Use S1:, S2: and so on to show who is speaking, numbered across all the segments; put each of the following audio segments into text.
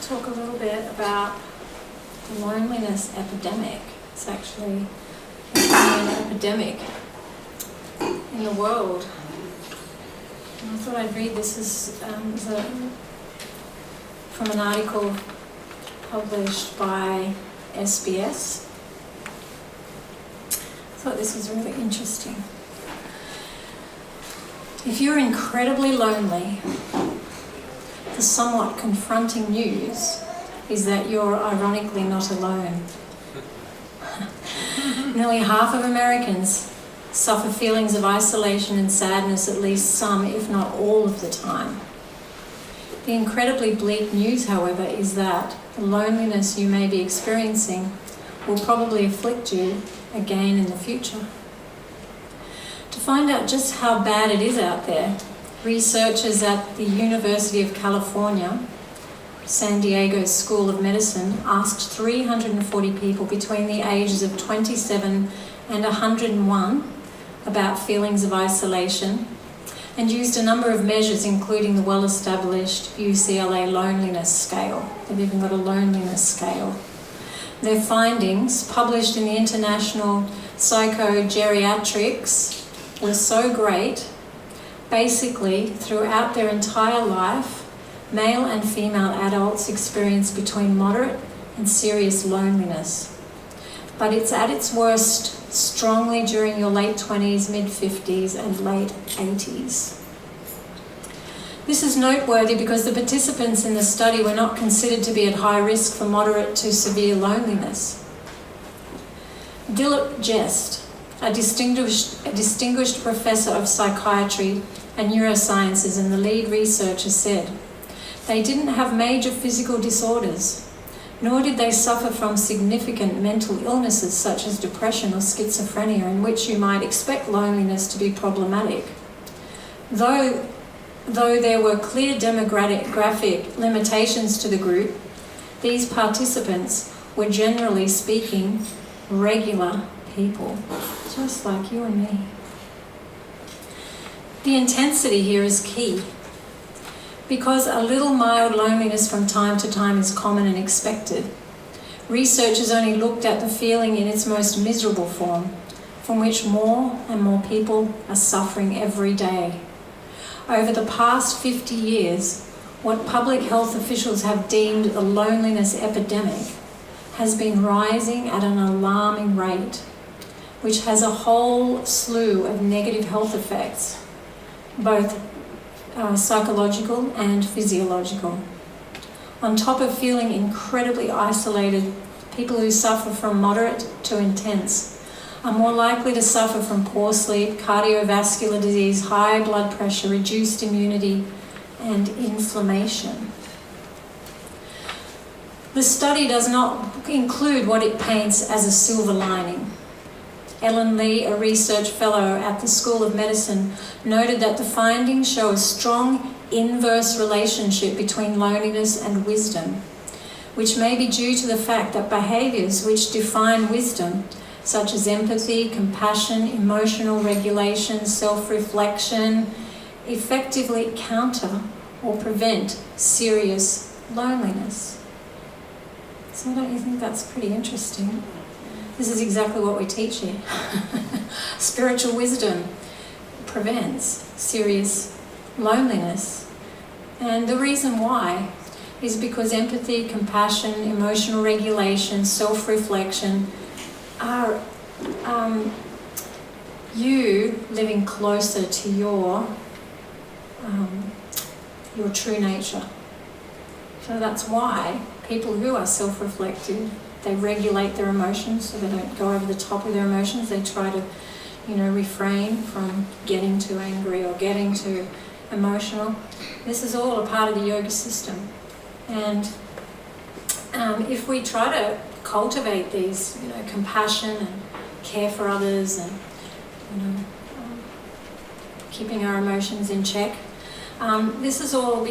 S1: talk a little bit about the loneliness epidemic. It's actually an epidemic in the world. And I thought I'd read this from an article published by SBS. I thought this was really interesting. If you're incredibly lonely, the somewhat confronting news is that you're ironically not alone. Nearly half of Americans suffer feelings of isolation and sadness at least some, if not all of the time. The incredibly bleak news, however, is that the loneliness you may be experiencing will probably afflict you again in the future. To find out just how bad it is out there, researchers at the University of California, San Diego's School of Medicine, asked 340 people between the ages of 27 and 101 about feelings of isolation, and used a number of measures, including the well-established UCLA loneliness scale. They've even got a loneliness scale. Their findings, published in the International Psychogeriatrics, were so great. Basically, throughout their entire life, male and female adults experience between moderate and serious loneliness. But it's at its worst strongly during your late 20s, mid-50s, and late 80s. This is noteworthy because the participants in the study were not considered to be at high risk for moderate to severe loneliness. Dilip Jest, a distinguished professor of psychiatry and neurosciences and the lead researcher, said, "They didn't have major physical disorders, nor did they suffer from significant mental illnesses such as depression or schizophrenia, in which you might expect loneliness to be problematic. Though there were clear demographic limitations to the group, these participants were, generally speaking, regular people, just like you and me." The intensity here is key. Because a little mild loneliness from time to time is common and expected, researchers only looked at the feeling in its most miserable form, from which more and more people are suffering every day. Over the past 50 years, what public health officials have deemed the loneliness epidemic has been rising at an alarming rate, which has a whole slew of negative health effects, both psychological and physiological. On top of feeling incredibly isolated, people who suffer from moderate to intense are more likely to suffer from poor sleep, cardiovascular disease, high blood pressure, reduced immunity, and inflammation. The study does not include what it paints as a silver lining. Ellen Lee, a research fellow at the School of Medicine, noted that the findings show a strong inverse relationship between loneliness and wisdom, which may be due to the fact that behaviours which define wisdom, such as empathy, compassion, emotional regulation, self-reflection, effectively counter or prevent serious loneliness. So don't you think that's pretty interesting? This is exactly what we teach here. Spiritual wisdom prevents serious loneliness. And the reason why is because empathy, compassion, emotional regulation, self-reflection are you living closer to your true nature. So that's why people who are self-reflective, they regulate their emotions so they don't go over the top with their emotions. They try to, refrain from getting too angry or getting too emotional. This is all a part of the yoga system. And if we try to cultivate these, compassion and care for others and, keeping our emotions in check, this is all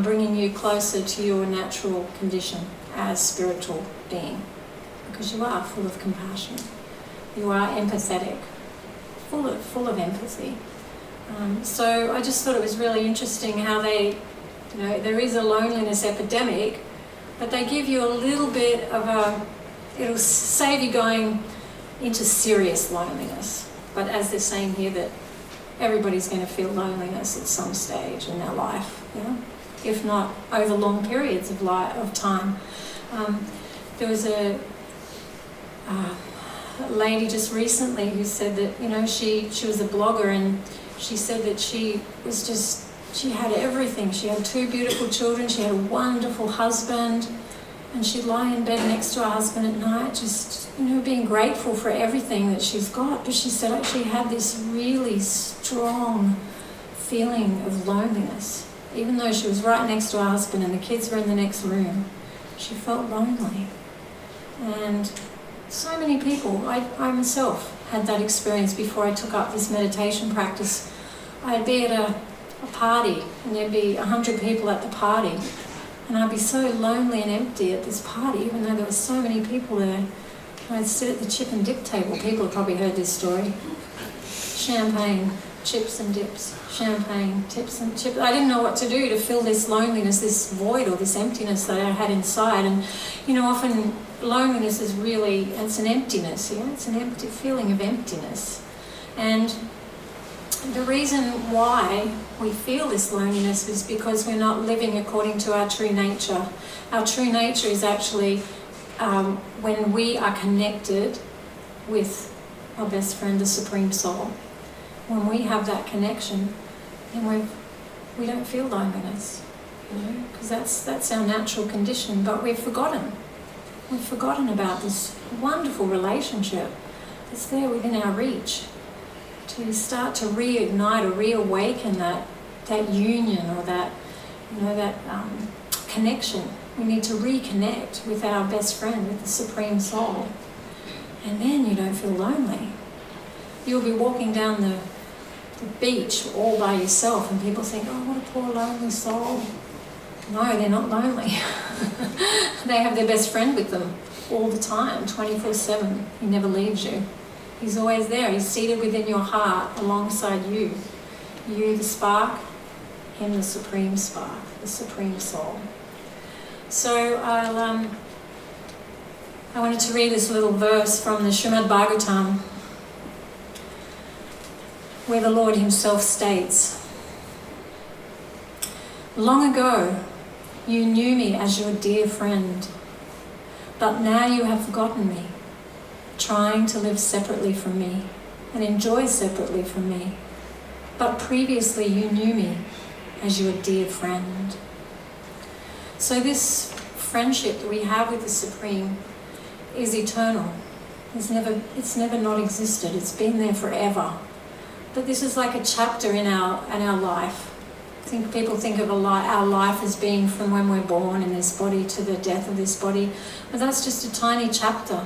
S1: bringing you closer to your natural condition as spiritual being, because you are full of compassion, you are empathetic, full of empathy. So I just thought it was really interesting how they You know, there is a loneliness epidemic, but they give you a little bit of it'll save you going into serious loneliness. But as they're saying here, that everybody's going to feel loneliness at some stage in their life, you know? If not over long periods of time. There was a lady just recently who said that, you know, she was a blogger, and she said that she had everything. She had 2 beautiful children, she had a wonderful husband, and she'd lie in bed next to her husband at night, just, you know, being grateful for everything that she's got. But she said she had this really strong feeling of loneliness. Even though she was right next to her husband and the kids were in the next room, she felt lonely. And so many people, I myself had that experience before I took up this meditation practice. I'd be at a party, and there'd be 100 people at the party, and I'd be so lonely and empty at this party, even though there were so many people there. I'd sit at the chip and dip table. People have probably heard this story. Champagne, chips and dips, champagne, tips and chips. I didn't know what to do to fill this loneliness, this void or this emptiness that I had inside. And, you know, often loneliness is really, it's an emptiness, yeah? It's an empty feeling of emptiness. And the reason why we feel this loneliness is because we're not living according to our true nature. Our true nature is actually when we are connected with our best friend, the Supreme Soul. When we have that connection, then we don't feel loneliness, you know, because that's our natural condition. But we've forgotten about this wonderful relationship that's there within our reach, to start to reignite or reawaken that union or that, you know, that connection. We need to reconnect with our best friend, with the Supreme Soul, and then you don't feel lonely. You'll be walking down the beach all by yourself, and people think, oh, what a poor lonely soul. No, they're not lonely. They have their best friend with them all the time, 24/7. He never leaves you. He's always there. He's seated within your heart alongside you. You, the spark, him, the supreme spark, the Supreme Soul. So I wanted to read this little verse from the Srimad Bhagavatam, where the Lord himself states, "Long ago, you knew me as your dear friend, but now you have forgotten me, trying to live separately from me and enjoy separately from me. But previously you knew me as your dear friend." So this friendship that we have with the Supreme is eternal. It's never not existed. It's been there forever. But this is like a chapter in our life. People think of our life as being from when we're born in this body to the death of this body, but that's just a tiny chapter.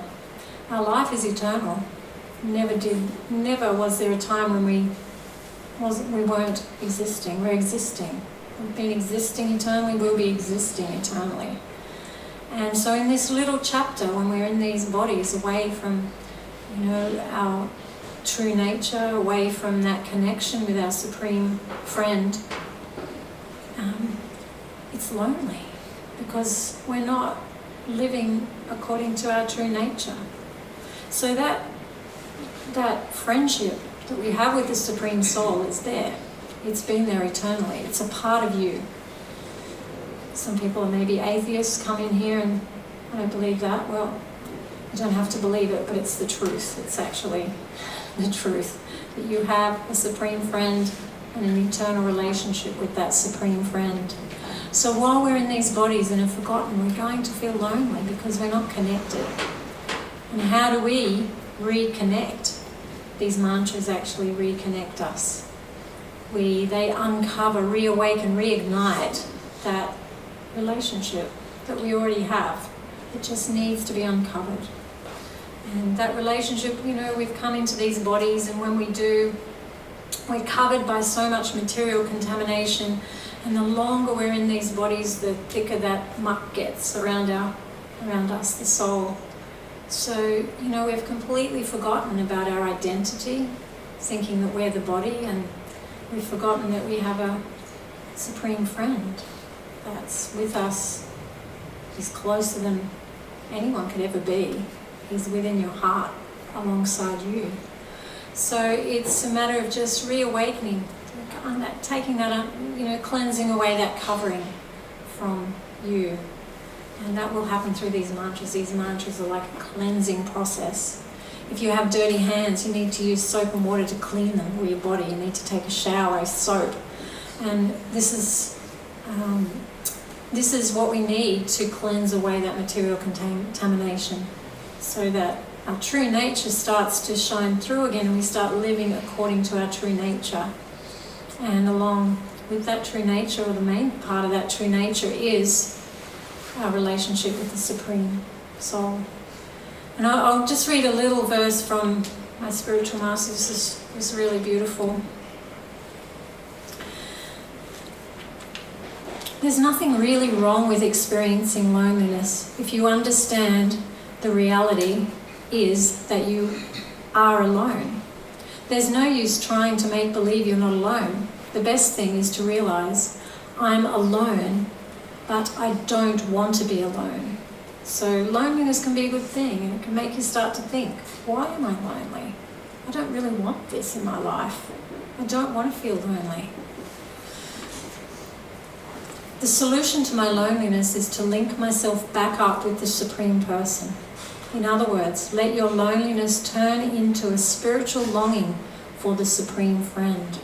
S1: Our life is eternal. Never was there a time when we weren't existing. We're existing. We've been existing eternally. We'll be existing eternally. And so in this little chapter, when we're in these bodies, away from, you know, our true nature, away from that connection with our Supreme Friend, it's lonely because we're not living according to our true nature. So that friendship that we have with the Supreme Soul is there. It's been there eternally. It's a part of you. Some people are maybe atheists, come in here and I don't believe that. Well, you don't have to believe it, but it's the truth. It's actually the truth that you have a Supreme Friend and an eternal relationship with that Supreme Friend. So while we're in these bodies and have forgotten, we're going to feel lonely because we're not connected. And how do we reconnect? These mantras actually reconnect us. They uncover, reawaken, reignite that relationship that we already have. It just needs to be uncovered. And that relationship, you know, we've come into these bodies, and when we do, we're covered by so much material contamination, and the longer we're in these bodies, the thicker that muck gets around us, the soul. So, you know, we've completely forgotten about our identity, thinking that we're the body, and we've forgotten that we have a Supreme Friend. that's with us. He's closer than anyone could ever be. He's within your heart, alongside you. So it's a matter of just reawakening, taking that up, cleansing away that covering from you. And that will happen through these mantras. These mantras are like a cleansing process. If you have dirty hands, you need to use soap and water to clean them, or your body. You need to take a shower with soap. And this is what we need to cleanse away that material contamination, so that our true nature starts to shine through again, and we start living according to our true nature. And along with that true nature, or the main part of that true nature, is our relationship with the Supreme Soul. And I'll just read a little verse from my spiritual master. This is really beautiful. There's nothing really wrong with experiencing loneliness if you understand the reality is that you are alone. There's no use trying to make believe you're not alone. The best thing is to realize, I'm alone, but I don't want to be alone. So loneliness can be a good thing, and it can make you start to think, why am I lonely? I don't really want this in my life. I don't want to feel lonely. The solution to my loneliness is to link myself back up with the Supreme Person. In other words, let your loneliness turn into a spiritual longing for the Supreme Friend.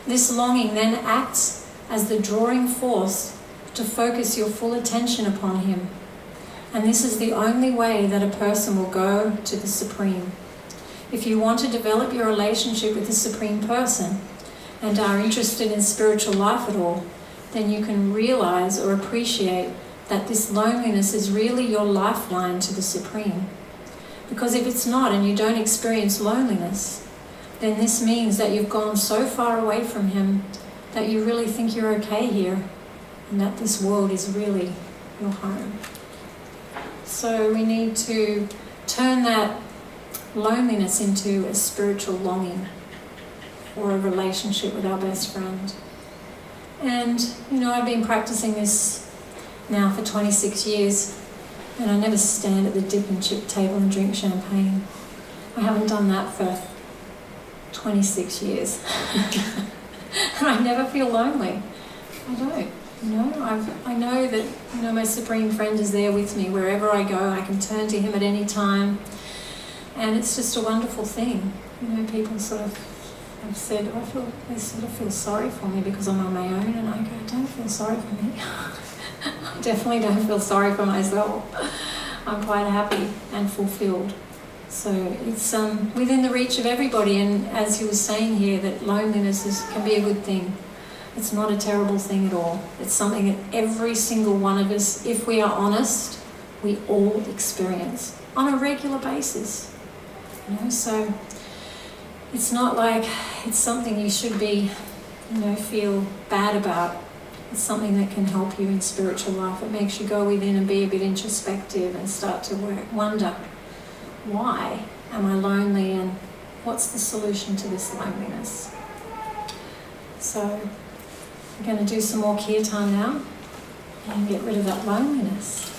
S1: This longing then acts as the drawing force to focus your full attention upon Him. And this is the only way that a person will go to the Supreme. If you want to develop your relationship with the Supreme Person and are interested in spiritual life at all, then you can realize or appreciate that this loneliness is really your lifeline to the Supreme. Because if it's not, and you don't experience loneliness, then this means that you've gone so far away from Him that you really think you're okay here, and that this world is really your home. So we need to turn that loneliness into a spiritual longing for a relationship with our best friend. And, I've been practicing this now for 26 years, and I never stand at the dip and chip table and drink champagne. I haven't done that for 26 years. And I never feel lonely. I don't. I know that, my Supreme Friend is there with me wherever I go. I can turn to Him at any time. And it's just a wonderful thing. People sort of have said, they sort of feel sorry for me because I'm on my own. And I go, don't feel sorry for me. I definitely don't feel sorry for myself. I'm quite happy and fulfilled. So it's within the reach of everybody. And as he was saying here, that loneliness can be a good thing. It's not a terrible thing at all. It's something that every single one of us, if we are honest, we all experience on a regular basis. So it's not like it's something you should be, feel bad about. It's something that can help you in spiritual life. It makes you go within and be a bit introspective and start to wonder, why am I lonely, and what's the solution to this loneliness? So I'm going to do some more kirtan now and get rid of that loneliness.